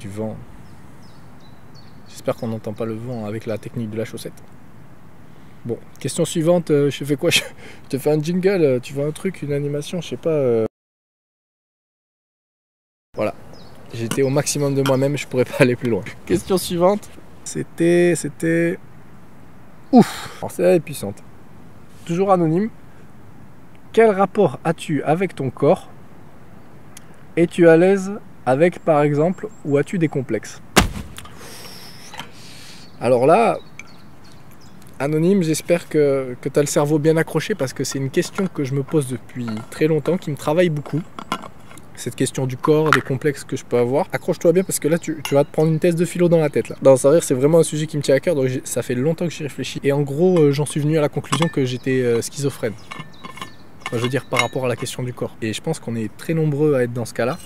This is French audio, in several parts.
du vent. J'espère qu'on n'entend pas le vent avec la technique de la chaussette. Bon, question suivante, je fais quoi? Je te fais un jingle, tu veux un truc, une animation, je sais pas. Voilà, j'étais au maximum de moi-même, je pourrais pas aller plus loin. Question suivante, c'était... Ouf, c'est puissante. Toujours anonyme. Quel rapport as-tu avec ton corps? Es-tu à l'aise avec, par exemple, ou as-tu des complexes? Alors là, anonyme, j'espère que tu as le cerveau bien accroché parce que c'est une question que je me pose depuis très longtemps, qui me travaille beaucoup. Cette question du corps, des complexes que je peux avoir. Accroche-toi bien parce que là, tu vas te prendre une thèse de philo dans la tête. Là. Non, c'est vraiment un sujet qui me tient à cœur, donc ça fait longtemps que j'y réfléchis. Et en gros, j'en suis venu à la conclusion que j'étais schizophrène. Enfin, je veux dire, par rapport à la question du corps. Et je pense qu'on est très nombreux à être dans ce cas-là.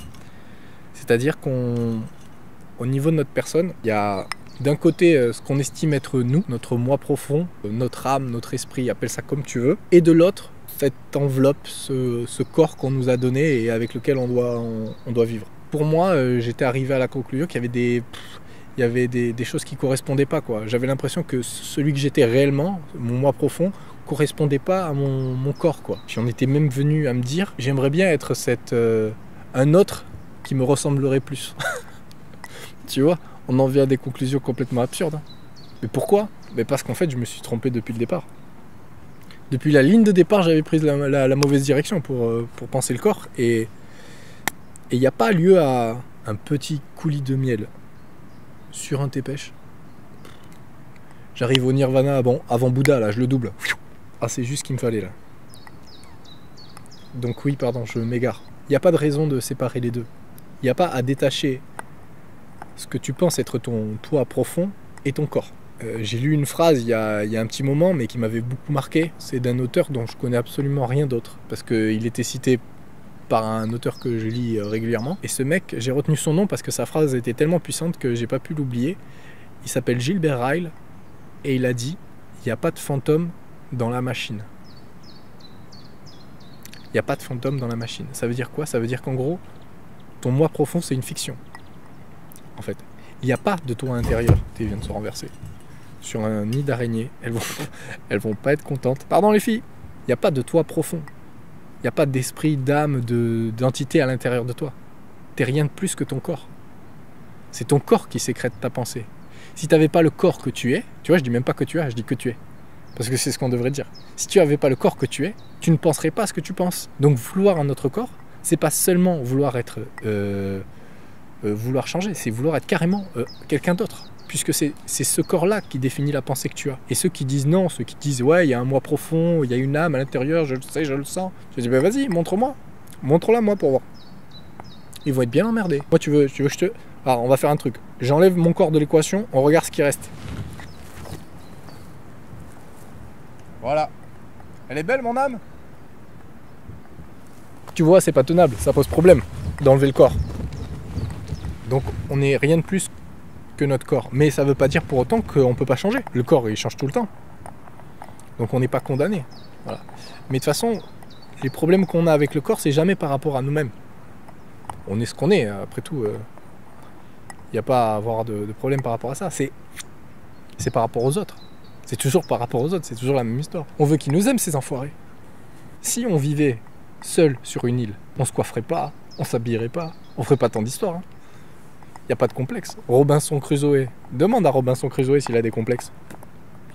C'est-à-dire qu'au niveau de notre personne, il y a d'un côté ce qu'on estime être nous, notre moi profond, notre âme, notre esprit, appelle ça comme tu veux. Et de l'autre, cette enveloppe, ce corps qu'on nous a donné et avec lequel on doit vivre. Pour moi, j'étais arrivé à la conclusion qu'il y avait des choses qui ne correspondaient pas, quoi. J'avais l'impression que celui que j'étais réellement, mon moi profond, ne correspondait pas à mon corps, quoi. J'en étais même venu à me dire, j'aimerais bien être un autre qui me ressemblerait plus. Tu vois, on en vient à des conclusions complètement absurdes. Hein. Mais pourquoi? Mais parce qu'en fait, je me suis trompé depuis le départ. Depuis la ligne de départ, j'avais pris la mauvaise direction pour penser le corps. Et il n'y a pas lieu à un petit coulis de miel sur un tépèche. J'arrive au nirvana avant Bouddha, là, je le double. Ah, c'est juste ce qu'il me fallait, là. Donc oui, pardon, je m'égare. Il n'y a pas de raison de séparer les deux. Il n'y a pas à détacher ce que tu penses être ton toi profond et ton corps. J'ai lu une phrase il y a un petit moment, mais qui m'avait beaucoup marqué. C'est d'un auteur dont je connais absolument rien d'autre, parce qu'il était cité par un auteur que je lis régulièrement. Et ce mec, j'ai retenu son nom parce que sa phrase était tellement puissante que j'ai pas pu l'oublier. Il s'appelle Gilbert Ryle, et il a dit « Il n'y a pas de fantôme dans la machine ». Il n'y a pas de fantôme dans la machine. Ça veut dire quoi? Ça veut dire qu'en gros, ton moi profond, c'est une fiction. En fait, il n'y a pas de toi intérieur. Tu viens de se renverser sur un nid d'araignées. Elles vont pas être contentes. Pardon les filles. Il n'y a pas de toi profond. Il n'y a pas d'esprit, d'âme, d'entité à l'intérieur de toi. T'es rien de plus que ton corps. C'est ton corps qui sécrète ta pensée. Si tu n'avais pas le corps que tu es, tu vois, je dis même pas que tu as, je dis que tu es. Parce que c'est ce qu'on devrait dire. Si tu n'avais pas le corps que tu es, tu ne penserais pas ce que tu penses. Donc vouloir un autre corps, c'est pas seulement vouloir être vouloir changer, c'est vouloir être carrément quelqu'un d'autre. Puisque c'est ce corps-là qui définit la pensée que tu as. Et ceux qui disent non, ceux qui disent ouais, il y a un moi profond, il y a une âme à l'intérieur, je le sais, je le sens. Je dis ben vas-y, montre-moi. Montre-la moi pour voir. Ils vont être bien emmerdés. Moi tu veux que je te... Alors on va faire un truc. J'enlève mon corps de l'équation, on regarde ce qui reste. Voilà. Elle est belle mon âme? Tu vois, c'est pas tenable, ça pose problème d'enlever le corps. Donc on n'est rien de plus que notre corps. Mais ça ne veut pas dire pour autant qu'on ne peut pas changer. Le corps, il change tout le temps. Donc on n'est pas condamné. Voilà. Mais de toute façon, les problèmes qu'on a avec le corps, c'est jamais par rapport à nous-mêmes. On est ce qu'on est, après tout. Il n'y a pas à avoir de problème par rapport à ça. C'est par rapport aux autres. C'est toujours par rapport aux autres, c'est toujours la même histoire. On veut qu'ils nous aiment, ces enfoirés. Si on vivait seul sur une île, on se coifferait pas, on s'habillerait pas, on ferait pas tant d'histoires. Hein. Il n'y a pas de complexe. Robinson Crusoe. Demande à Robinson Crusoe s'il a des complexes.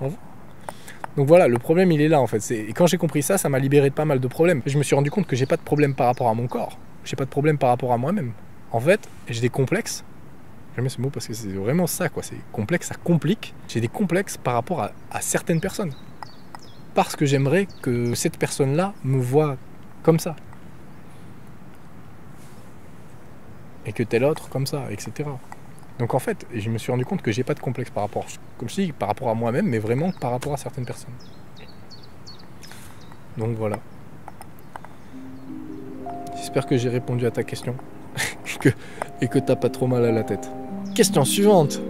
Donc voilà, le problème il est là en fait. Et quand j'ai compris ça, ça m'a libéré de pas mal de problèmes. Je me suis rendu compte que j'ai pas de problème par rapport à mon corps. J'ai pas de problème par rapport à moi-même. En fait, j'ai des complexes. J'aime ce mot parce que c'est vraiment ça quoi. C'est complexe, ça complique. J'ai des complexes par rapport à certaines personnes. Parce que j'aimerais que cette personne-là me voie comme ça. Et que tel autre comme ça, etc. Donc en fait, je me suis rendu compte que j'ai pas de complexe par rapport, comme je dis, par rapport à moi-même, mais vraiment par rapport à certaines personnes. Donc voilà. J'espère que j'ai répondu à ta question et que t'as pas trop mal à la tête. Question suivante.